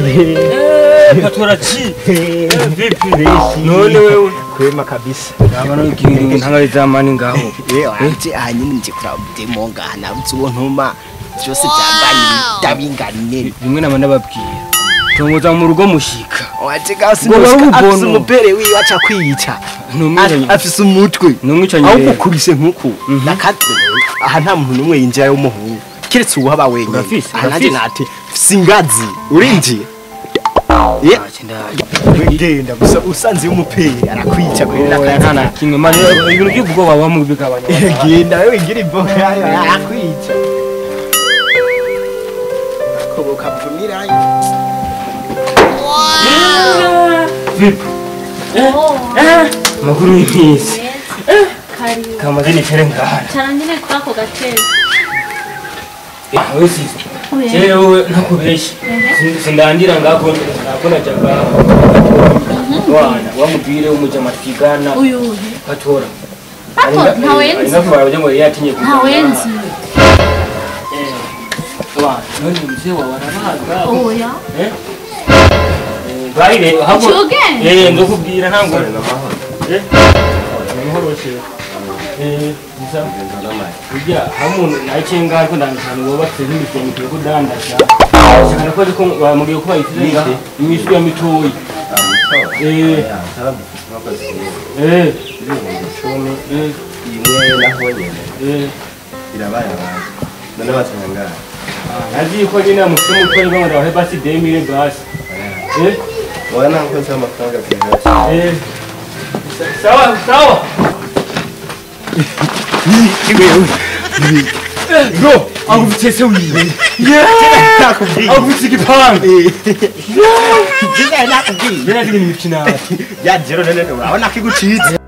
wewe. Patora chi. Vipi? None wewe. Kwema kabisa. Abana ukiri ntangari zamani ngaho. Anje anyine nje kurabde mongana uzontuma byose byanganye tabingane. Rimwe namana babwira. Tomoza mu rugo mushika. Waje gasi afise umupere wiwe aca kwiyica. Afise umutwe. Numwicanye. Aho ukubise nkuko. Nakatwe. Aha nta muntu numwe yinjira yo muhungu. Kiretse uwaba wenyine. Ahanje nati singazi. Urinjiye. Genda gusa usanze umupere arakwica kwera nakana kimwe manje ibintu by'ubwo baba mu bigabanya. Genda wewe ngira imboga yayo arakwica. Koboka vunira. Makuru y'imisi. Karibu. Kamazini terengana. Charangine kwako gatebe. Wesi. Jewe nakubesha. Sindandira ngako nakona jaga. Wana wamubwire umuja matigana. Uyu. Patora. Patora ntawenzi. Inafura baje ngo yatinye kuba. Ntawenzi. Wana none mzee wa warabaga. Oya. Baile habo. Chuge. Ndokubwira ntango. Nimhoroshe. Bisa. Ujya hamuntu nacenga ariko ndangana woba tsezingi cyane kudandasha. Shaka nakoze ko bamugiye kuba itinga imishu ya mitoyi. Imwe nahonye. Irabaye abantu. None batangara. Nazi ko nyine musumu ko ngo ndahe basi 2000 basi. Wana nkoze amafaranga cyane. Sawa. Bro, aku bitese wiwe. Aku sikipanga. Jina nakubwiye. Bera zigi mikina. Ya jero nene urabona kigucize.